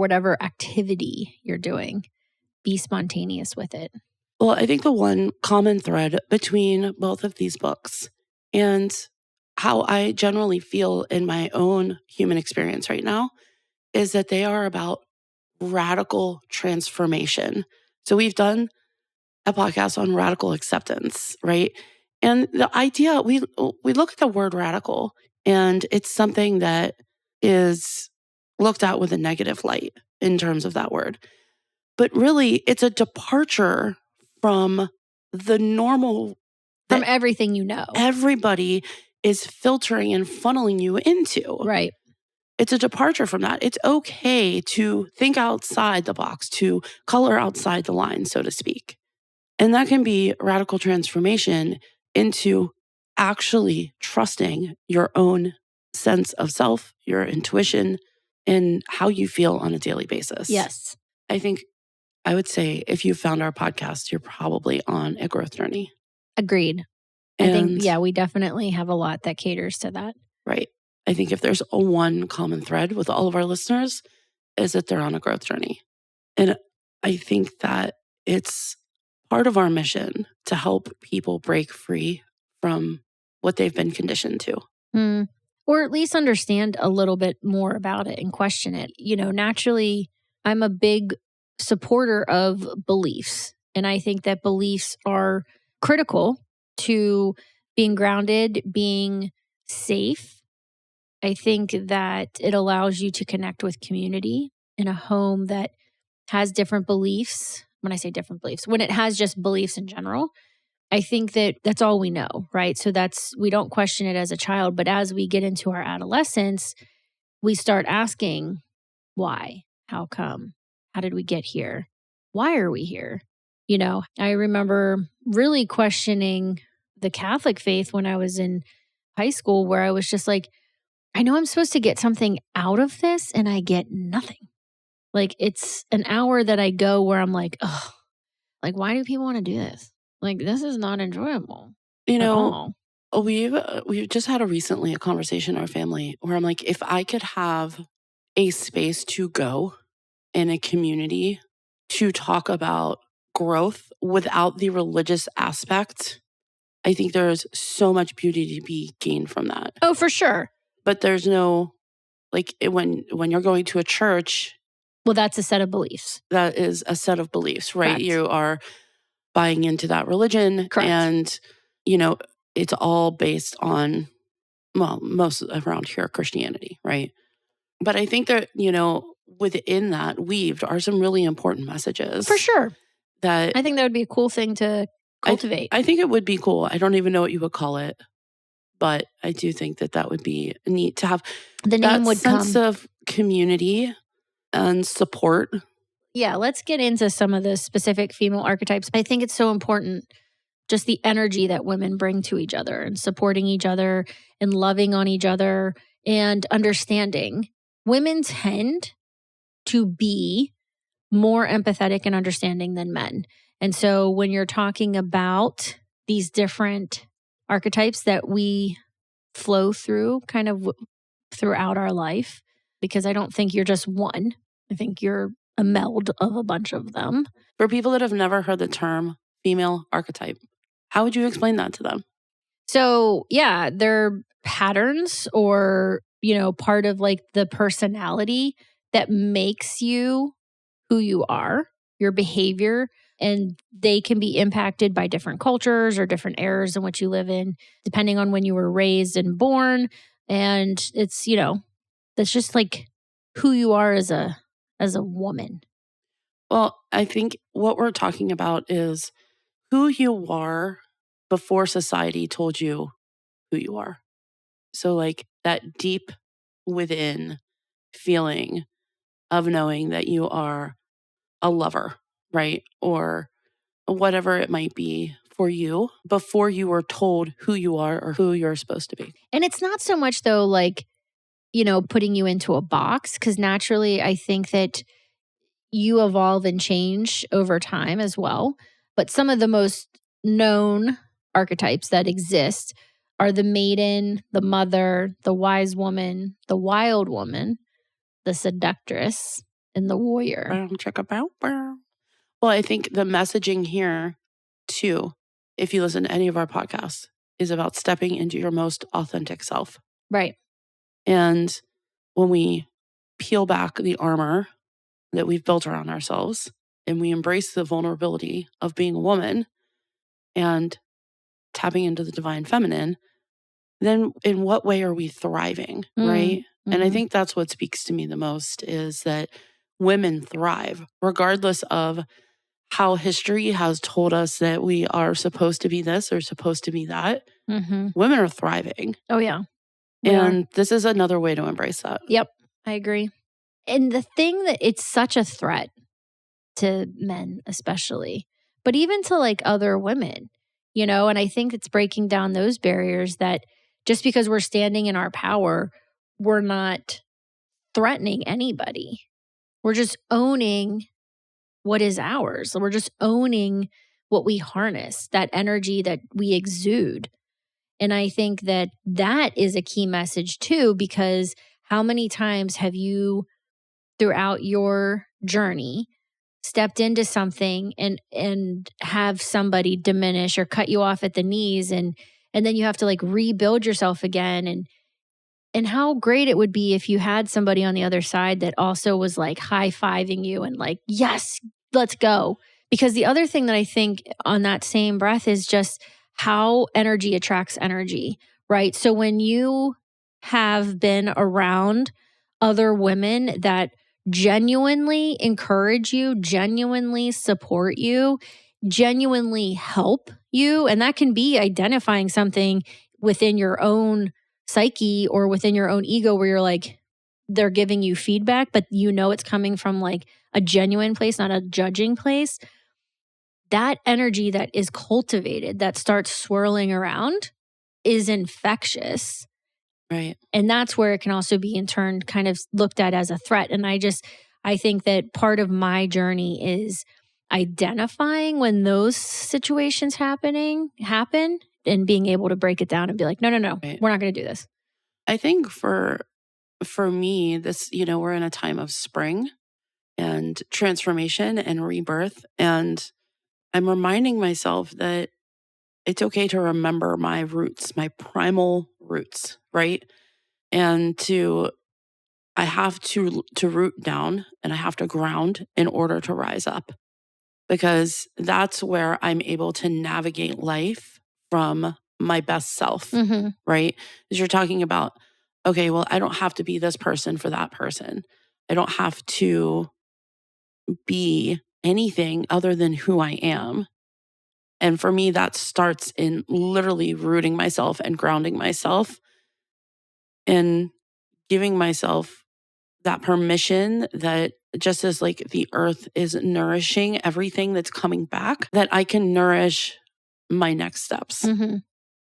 whatever activity you're doing. Be spontaneous with it. Well, I think the one common thread between both of these books and how I generally feel in my own human experience right now is that they are about radical transformation. So we've done a podcast on radical acceptance, right? And the idea, we look at the word radical, and it's something that is looked at with a negative light in terms of that word. But really, it's a departure from the normal, From everything you know. Everybody is filtering and funneling you into. Right. It's a departure from that. It's okay to think outside the box, to color outside the line, so to speak. And that can be radical transformation into actually trusting your own sense of self, your intuition, and how you feel on a daily basis. Yes. I would say if you found our podcast, you're probably on a growth journey. Agreed. I think, we definitely have a lot that caters to that. Right. I think if there's one common thread with all of our listeners is that they're on a growth journey. And I think that it's part of our mission to help people break free from what they've been conditioned to. Or at least understand a little bit more about it and question it. Naturally, I'm a big supporter of beliefs. And I think that beliefs are critical to being grounded, being safe. I think that it allows you to connect with community in a home that has different beliefs. When I say different beliefs, when it has just beliefs in general, I think that that's all we know, right? So we don't question it as a child, but as we get into our adolescence, we start asking, why? How come? How did we get here? Why are we here? I remember really questioning the Catholic faith when I was in high school, where I was just like, I know I'm supposed to get something out of this and I get nothing. Like it's an hour that I go where I'm like, oh, like why do people want to do this? Like this is not enjoyable. We've just had recently a conversation in our family where I'm like, if I could have a space to go in a community to talk about growth without the religious aspect, I think there's so much beauty to be gained from that. Oh, for sure. But there's no, when you're going to a church. Well, that's a set of beliefs. That is a set of beliefs, right? Correct. You are buying into that religion. Correct. And, it's all based on, most around here, Christianity, right? But I think that, within that weaved are some really important messages. For sure. That I think that would be a cool thing to cultivate. I think it would be cool. I don't even know what you would call it, but I do think that would be neat to have the name would sense of community and support. Yeah, let's get into some of the specific female archetypes. I think it's so important, just the energy that women bring to each other and supporting each other and loving on each other and understanding. Women tend to be more empathetic and understanding than men. And so when you're talking about these different archetypes that we flow through kind of throughout our life, because I don't think you're just one. I think you're a meld of a bunch of them. For people that have never heard the term female archetype, how would you explain that to them? So, yeah, they're patterns or, part of the personality that makes you who you are, your behavior, and they can be impacted by different cultures or different eras in which you live in, depending on when you were raised and born. And it's, that's just who you are as a woman. Well, I think what we're talking about is who you are before society told you who you are. So that deep within feeling of knowing that you are a lover, right? Or whatever it might be for you before you were told who you are or who you're supposed to be. And it's not so much though, putting you into a box, because naturally I think that you evolve and change over time as well. But some of the most known archetypes that exist are the maiden, the mother, the wise woman, the wild woman, the seductress, and the warrior. Well, I think the messaging here, too, if you listen to any of our podcasts, is about stepping into your most authentic self. Right. And when we peel back the armor that we've built around ourselves and we embrace the vulnerability of being a woman and tapping into the divine feminine, then in what way are we thriving, right? And I think that's what speaks to me the most is that women thrive regardless of how history has told us that we are supposed to be this or supposed to be that. Women are thriving. Oh, yeah. And this is another way to embrace that. Yep, I agree. And the thing that it's such a threat to men, especially, but even to like other women, you know, and I think it's breaking down those barriers that just because we're standing in our power, we're not threatening anybody. We're just owning what is ours. We're just owning what we harness, that energy that we exude. And I think that that is a key message too, because how many times have you throughout your journey stepped into something and have somebody diminish or cut you off at the knees and then you have to like rebuild yourself again and how great it would be if you had somebody on the other side that also was like high-fiving you and like, yes, let's go. Because the other thing that I think on that same breath is just how energy attracts energy, right? So when you have been around other women that genuinely encourage you, genuinely support you, genuinely help you, and that can be identifying something within your own psyche or within your own ego where you're like, they're giving you feedback, but you know it's coming from like a genuine place, not a judging place. That energy that is cultivated, that starts swirling around is infectious. Right. And that's where it can also be in turn kind of looked at as a threat. And I think that part of my journey is identifying when those situations happen and being able to break it down and be like, no, right. We're not going to do this. I think for me, this, you know, we're in a time of spring and transformation and rebirth. And I'm reminding myself that it's okay to remember my roots, my primal roots, right? And I have to root down and I have to ground in order to rise up, because that's where I'm able to navigate life from my best self, right? Because you're talking about, okay, well, I don't have to be this person for that person. I don't have to be anything other than who I am. And for me, that starts in literally rooting myself and grounding myself and giving myself that permission that just as like the earth is nourishing everything that's coming back, that I can nourish my next steps.